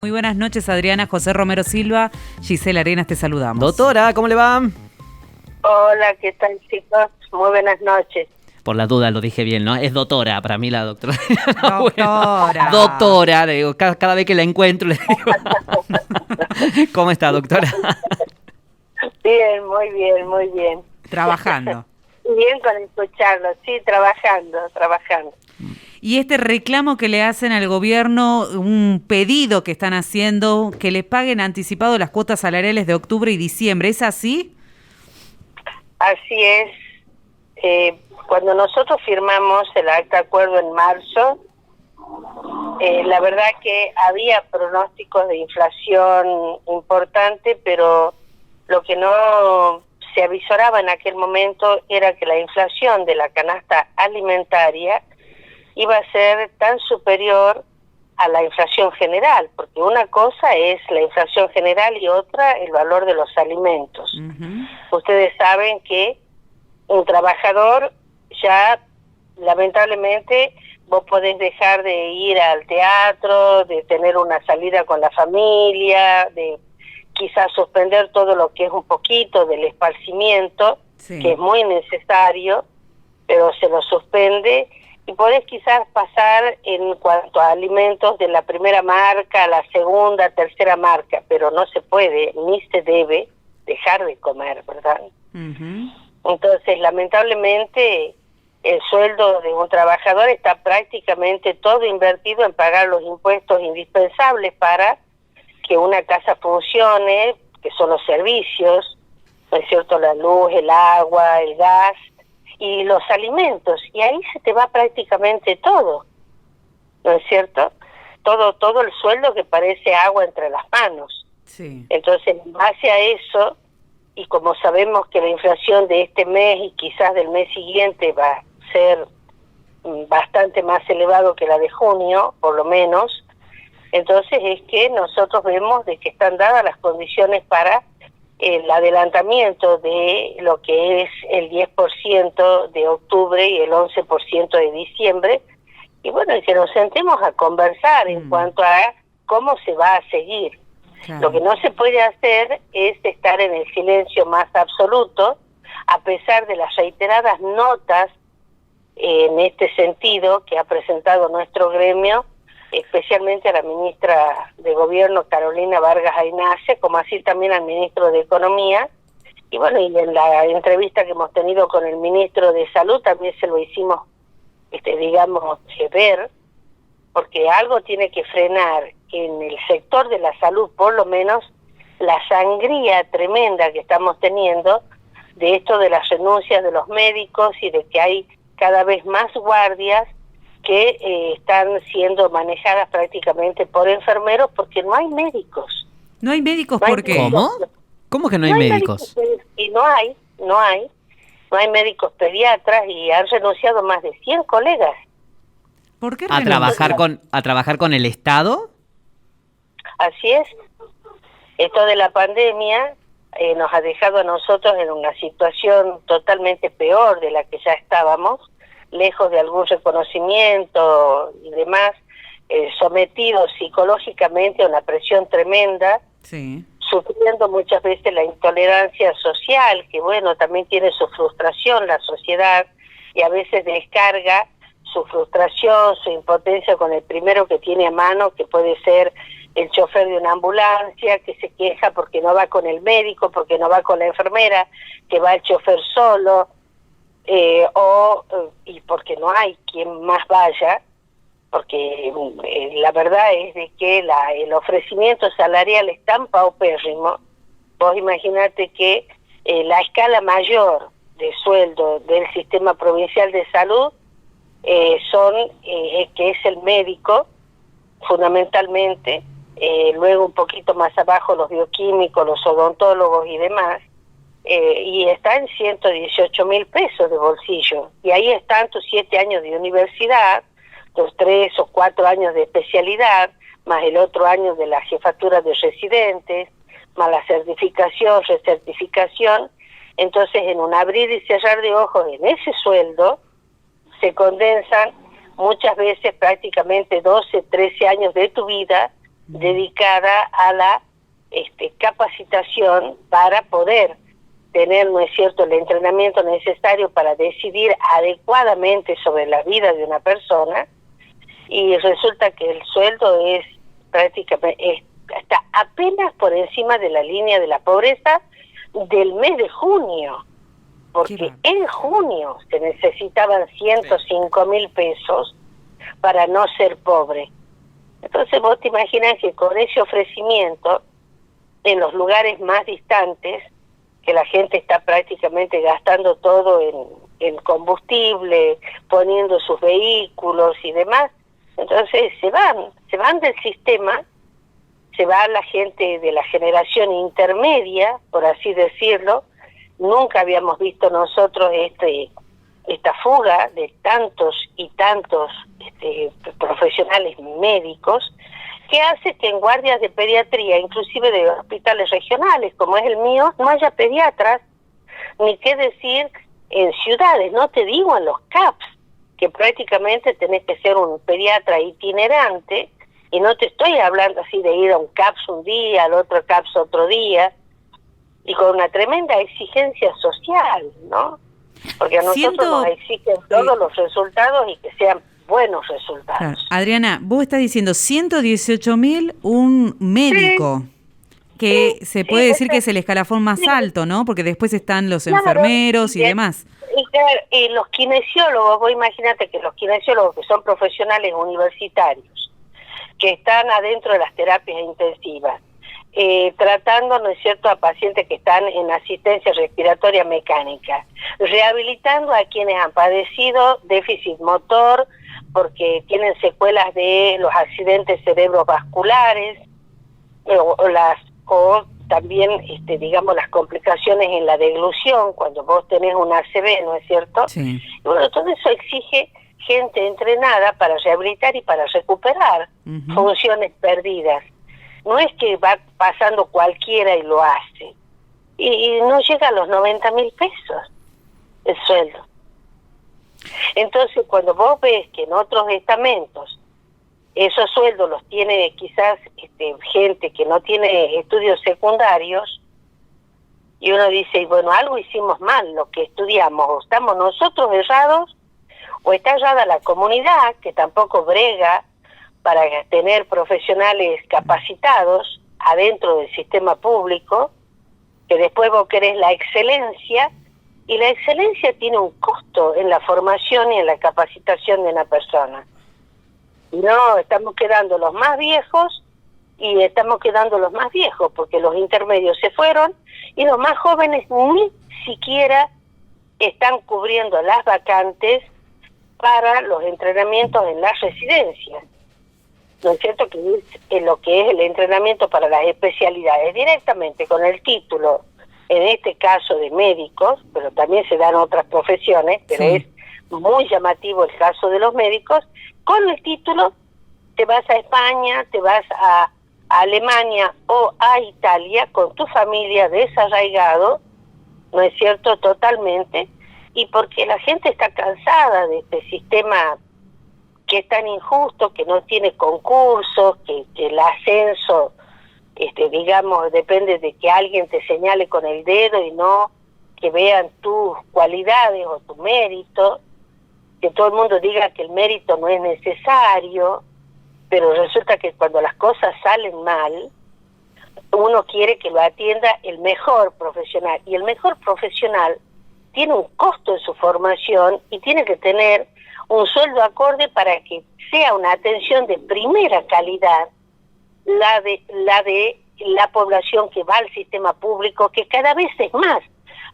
Muy buenas noches, Adriana. José Romero Silva, Gisela Arenas, te saludamos. Doctora, ¿cómo le va? Hola, ¿qué tal, chicos? Muy buenas noches. Por la duda lo dije bien, ¿no? Es doctora, para mí la doctora. Doctora. Doctora, le digo, cada vez que la encuentro le digo. ¿Cómo está, doctora? Bien, muy bien, muy bien. Trabajando. Bien con escucharlo, sí, trabajando. Y este reclamo que le hacen al gobierno, un pedido que están haciendo, que le paguen anticipado las cuotas salariales de octubre y diciembre, ¿es así? Así es. Cuando nosotros firmamos el acta de acuerdo en marzo, la verdad que había pronósticos de inflación importante, pero lo que no se avisoraba en aquel momento era que la inflación de la canasta alimentaria iba a ser tan superior a la inflación general, porque una cosa es la inflación general y otra el valor de los alimentos. Uh-huh. Ustedes saben que un trabajador ya, lamentablemente, vos podés dejar de ir al teatro, de tener una salida con la familia, de quizás suspender todo lo que es un poquito del esparcimiento, sí, que es muy necesario, pero se lo suspende. Y podés quizás pasar en cuanto a alimentos de la primera marca a la segunda, tercera marca, pero no se puede ni se debe dejar de comer, ¿verdad? Uh-huh. Entonces, lamentablemente, el sueldo de un trabajador está prácticamente todo invertido en pagar los impuestos indispensables para que una casa funcione, que son los servicios, ¿no es cierto? La luz, el agua, el gas y los alimentos, y ahí se te va prácticamente todo, ¿no es cierto? Todo el sueldo que parece agua entre las manos. Sí. Entonces, en base a eso, y como sabemos que la inflación de este mes y quizás del mes siguiente va a ser bastante más elevado que la de junio, por lo menos, entonces es que nosotros vemos de que están dadas las condiciones para el adelantamiento de lo que es el 10% de octubre y el 11% de diciembre, y bueno, y que nos sentemos a conversar en cuanto a cómo se va a seguir. Claro. Lo que no se puede hacer es estar en el silencio más absoluto, a pesar de las reiteradas notas en este sentido que ha presentado nuestro gremio, especialmente a la ministra de Gobierno, Carolina Vargas Aynace, como así también al ministro de Economía. Y bueno, y en la entrevista que hemos tenido con el ministro de Salud también se lo hicimos, ver, porque algo tiene que frenar en el sector de la salud, por lo menos, la sangría tremenda que estamos teniendo de esto de las renuncias de los médicos y de que hay cada vez más guardias que están siendo manejadas prácticamente por enfermeros porque no hay médicos. ¿No hay médicos por qué? ¿Cómo? ¿Cómo que no hay médicos? Y no hay médicos pediatras y han renunciado más de 100 colegas. ¿Por qué ¿A trabajar con el Estado? Así es. Esto de la pandemia nos ha dejado a nosotros en una situación totalmente peor de la que ya estábamos, lejos de algún reconocimiento y demás, sometidos psicológicamente a una presión tremenda, sí, sufriendo muchas veces la intolerancia social, que bueno, también tiene su frustración la sociedad, y a veces descarga su frustración, su impotencia con el primero que tiene a mano, que puede ser el chofer de una ambulancia, que se queja porque no va con el médico, porque no va con la enfermera, que va el chofer solo, y porque no hay quien más vaya, porque la verdad es de que el ofrecimiento salarial es tan paupérrimo. Vos imaginate que la escala mayor de sueldo del sistema provincial de salud que es el médico, fundamentalmente, luego un poquito más abajo los bioquímicos, los odontólogos y demás, y está en 118,000 pesos de bolsillo, y ahí están tus 7 años de universidad, los 3 o 4 años de especialidad, más el otro año de la jefatura de residentes, más la certificación, recertificación. Entonces, en un abrir y cerrar de ojos en ese sueldo se condensan muchas veces prácticamente 12, 13 años de tu vida dedicada a la capacitación para poder tener, ¿no es cierto?, el entrenamiento necesario para decidir adecuadamente sobre la vida de una persona, y resulta que el sueldo es prácticamente, está apenas por encima de la línea de la pobreza del mes de junio, porque en junio se necesitaban 105.000 pesos para no ser pobre. Entonces vos te imaginas que con ese ofrecimiento, en los lugares más distantes, que la gente está prácticamente gastando todo en combustible, poniendo sus vehículos y demás, entonces se van del sistema, se va la gente de la generación intermedia, por así decirlo. Nunca habíamos visto nosotros esta fuga de tantos y tantos profesionales médicos, que hace que en guardias de pediatría, inclusive de hospitales regionales, como es el mío, no haya pediatras, ni qué decir en ciudades, no te digo en los CAPS, que prácticamente tenés que ser un pediatra itinerante, y no te estoy hablando así de ir a un CAPS un día, al otro CAPS otro día, y con una tremenda exigencia social, ¿no? Porque a nosotros nos exigen todos los resultados y que sean buenos resultados. Claro. Adriana, vos estás diciendo 118.000 un médico, que se puede decir que es el escalafón más alto, ¿no? Porque después están los enfermeros y demás. Y los kinesiólogos, vos imagínate que los kinesiólogos, que son profesionales universitarios, que están adentro de las terapias intensivas, tratando, ¿no es cierto?, a pacientes que están en asistencia respiratoria mecánica, rehabilitando a quienes han padecido déficit motor porque tienen secuelas de los accidentes cerebrovasculares, o también, digamos, las complicaciones en la deglución, cuando vos tenés un ACV, ¿no es cierto? Sí. Y bueno, todo eso exige gente entrenada para rehabilitar y para recuperar funciones perdidas. No es que va pasando cualquiera y lo hace. Y no llega a los 90.000 pesos el sueldo. Entonces, cuando vos ves que en otros estamentos esos sueldos los tiene quizás gente que no tiene estudios secundarios, y uno dice, bueno, algo hicimos mal, lo que estudiamos, o estamos nosotros errados, o está errada la comunidad, que tampoco brega para tener profesionales capacitados adentro del sistema público, que después vos querés la excelencia, y la excelencia tiene un costo en la formación y en la capacitación de una persona. No, estamos quedando los más viejos, y estamos quedando los más viejos, porque los intermedios se fueron, y los más jóvenes ni siquiera están cubriendo las vacantes para los entrenamientos en las residencias. ¿No es cierto? Que es lo que es el entrenamiento para las especialidades, directamente con el título, en este caso de médicos, pero también se dan otras profesiones, pero es muy llamativo el caso de los médicos. Con el título te vas a España, te vas a Alemania o a Italia con tu familia desarraigado, ¿no es cierto?, totalmente, y porque la gente está cansada de este sistema que es tan injusto, que no tiene concursos, que el ascenso, digamos, depende de que alguien te señale con el dedo y no que vean tus cualidades o tu mérito, que todo el mundo diga que el mérito no es necesario, pero resulta que cuando las cosas salen mal, uno quiere que lo atienda el mejor profesional, y el mejor profesional tiene un costo en su formación y tiene que tener un sueldo acorde para que sea una atención de primera calidad, la de la población que va al sistema público, que cada vez es más,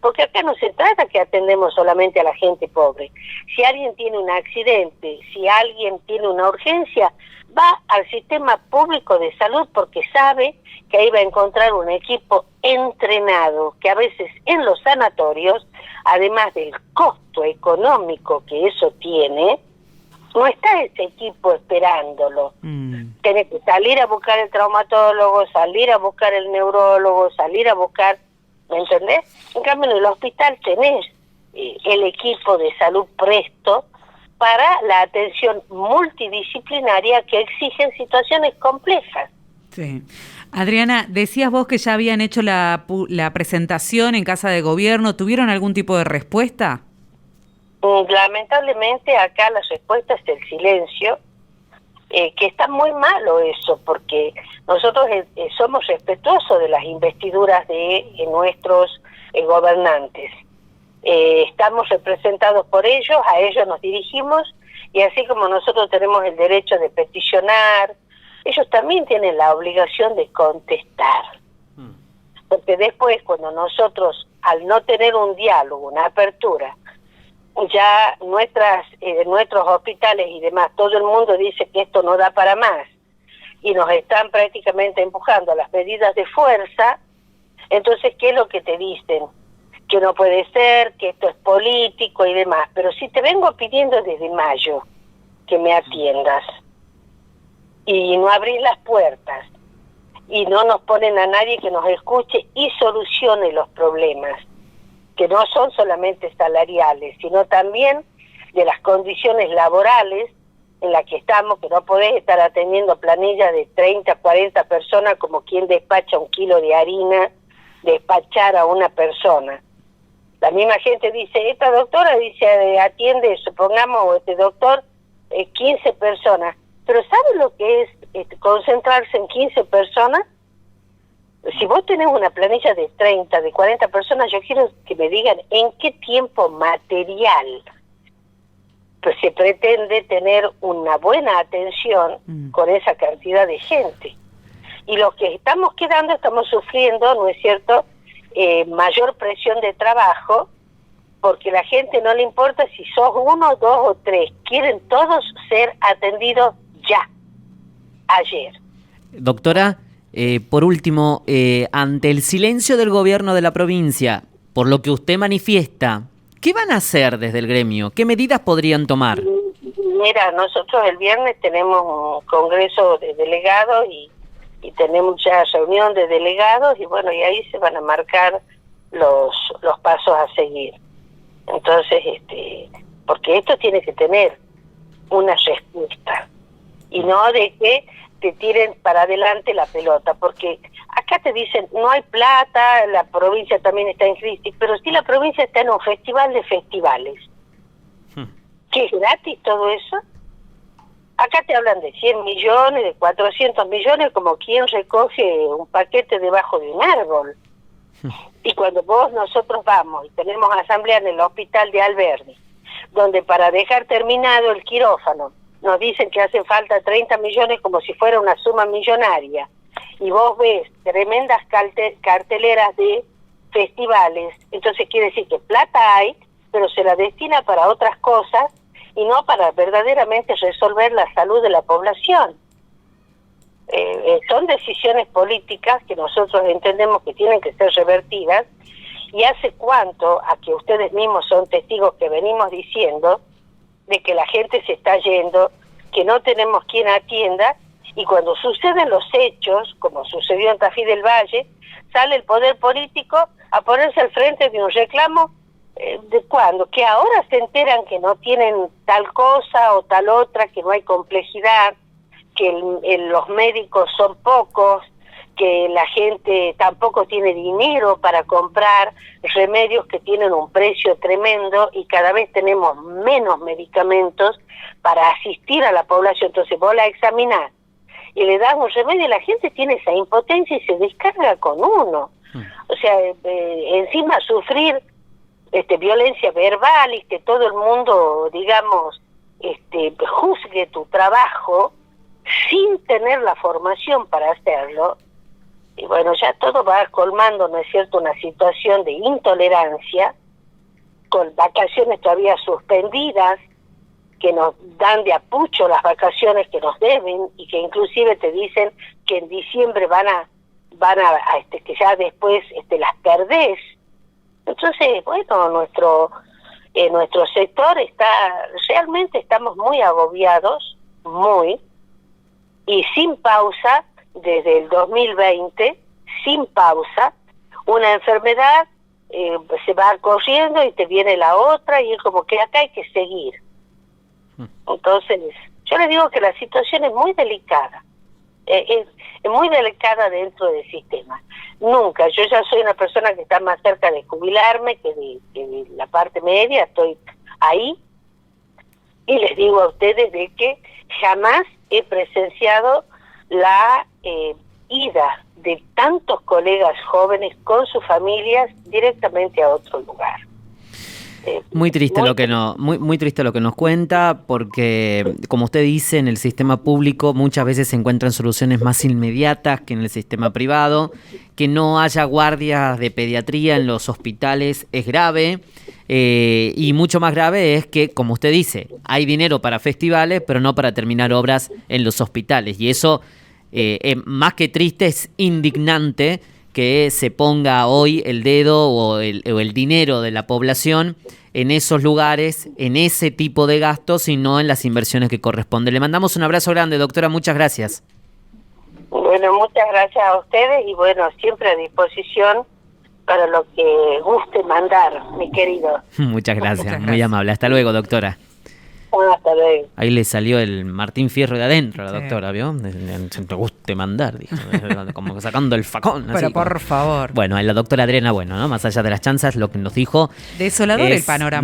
porque acá no se trata que atendemos solamente a la gente pobre. Si alguien tiene un accidente, si alguien tiene una urgencia, va al sistema público de salud porque sabe que ahí va a encontrar un equipo entrenado, que a veces en los sanatorios, además del costo económico que eso tiene, no está ese equipo esperándolo. Tiene que salir a buscar el traumatólogo, salir a buscar el neurólogo, salir a buscar, ¿me entendés? En cambio, en el hospital tenés el equipo de salud presto para la atención multidisciplinaria que exigen situaciones complejas. Sí. Adriana, decías vos que ya habían hecho la presentación en Casa de Gobierno. ¿Tuvieron algún tipo de respuesta? Lamentablemente acá la respuesta es el silencio, que está muy malo eso, porque nosotros somos respetuosos de las investiduras de nuestros gobernantes. Estamos representados por ellos, a ellos nos dirigimos, y así como nosotros tenemos el derecho de peticionar, ellos también tienen la obligación de contestar. Porque después, cuando nosotros, al no tener un diálogo, una apertura, ya nuestros hospitales y demás, todo el mundo dice que esto no da para más, y nos están prácticamente empujando a las medidas de fuerza. Entonces, ¿qué es lo que te dicen? Que no puede ser, que esto es político y demás. Pero si te vengo pidiendo desde mayo que me atiendas, y no abrís las puertas, y no nos ponen a nadie que nos escuche y solucione los problemas, que no son solamente salariales, sino también de las condiciones laborales en las que estamos, que no podés estar atendiendo planillas de 30, 40 personas como quien despacha un kilo de harina, despachar a una persona. La misma gente dice, esta doctora dice atiende, supongamos, o este doctor, 15 personas. Pero ¿sabes lo que es concentrarse en 15 personas? Si vos tenés una planilla de 30, de 40 personas, yo quiero que me digan en qué tiempo material pues se pretende tener una buena atención con esa cantidad de gente. Y los que estamos estamos sufriendo, ¿no es cierto?, mayor presión de trabajo, porque la gente no le importa si sos 1, 2 o 3, quieren todos ser atendidos ya, ayer. Doctora, por último, ante el silencio del gobierno de la provincia, por lo que usted manifiesta, ¿qué van a hacer desde el gremio? ¿Qué medidas podrían tomar? Mira, nosotros el viernes tenemos un congreso de delegados y tenemos ya reunión de delegados, y bueno, y ahí se van a marcar los pasos a seguir. Entonces, porque esto tiene que tener una respuesta, y no de que te tiren para adelante la pelota, porque acá te dicen, no hay plata, la provincia también está en crisis, pero si la provincia está en un festival de festivales, ¿qué es gratis todo eso? Acá te hablan de 100 millones, de 400 millones, como quien recoge un paquete debajo de un árbol. Y cuando nosotros vamos y tenemos asamblea en el hospital de Alberdi, donde para dejar terminado el quirófano nos dicen que hacen falta 30 millones como si fuera una suma millonaria, y vos ves tremendas carteleras de festivales, entonces quiere decir que plata hay, pero se la destina para otras cosas y no para verdaderamente resolver la salud de la población. Son decisiones políticas que nosotros entendemos que tienen que ser revertidas, y hace cuánto, a que ustedes mismos son testigos que venimos diciendo, de que la gente se está yendo, que no tenemos quien atienda, y cuando suceden los hechos, como sucedió en Tafí del Valle, sale el poder político a ponerse al frente de un reclamo. ¿De cuándo? Que ahora se enteran que no tienen tal cosa o tal otra, que no hay complejidad, que los médicos son pocos, que la gente tampoco tiene dinero para comprar remedios que tienen un precio tremendo, y cada vez tenemos menos medicamentos para asistir a la población. Entonces vos la examinás y le das un remedio, y la gente tiene esa impotencia y se descarga con uno. O sea, encima sufrir violencia verbal, y que todo el mundo, digamos, juzgue tu trabajo sin tener la formación para hacerlo. Y bueno, ya todo va colmando, ¿no es cierto?, una situación de intolerancia, con vacaciones todavía suspendidas, que nos dan de apucho las vacaciones que nos deben, y que inclusive te dicen que en diciembre van a que ya después las perdés. Entonces, bueno, nuestro sector realmente estamos muy agobiados, y sin pausa, desde el 2020, sin pausa, una enfermedad se va corriendo y te viene la otra, y es como que acá hay que seguir. Entonces, yo les digo que la situación es muy delicada, es muy delicada dentro del sistema. Nunca, yo ya soy una persona que está más cerca de jubilarme que de la parte media, estoy ahí, y les digo a ustedes de que jamás he presenciado la ida de tantos colegas jóvenes con sus familias directamente a otro lugar. Muy triste muy triste lo que nos cuenta, porque como usted dice, en el sistema público muchas veces se encuentran soluciones más inmediatas que en el sistema privado. Que no haya guardias de pediatría en los hospitales es grave, y mucho más grave es que, como usted dice, hay dinero para festivales, pero no para terminar obras en los hospitales. Y eso, más que triste, es indignante que se ponga hoy el dedo o el dinero de la población en esos lugares, en ese tipo de gastos y no en las inversiones que corresponden. Le mandamos un abrazo grande, doctora, muchas gracias. Bueno, muchas gracias a ustedes y bueno, siempre a disposición para lo que guste mandar, mi querido. Muchas gracias, muy amable. Hasta luego, doctora. Hasta luego. Ahí le salió el Martín Fierro de adentro a la doctora, ¿vio? Me guste mandar, dijo, como sacando el facón. Pero así, por favor. Bueno, la doctora Adriana, bueno, ¿no? Más allá de las chanzas, lo que nos dijo... Desolador el panorama.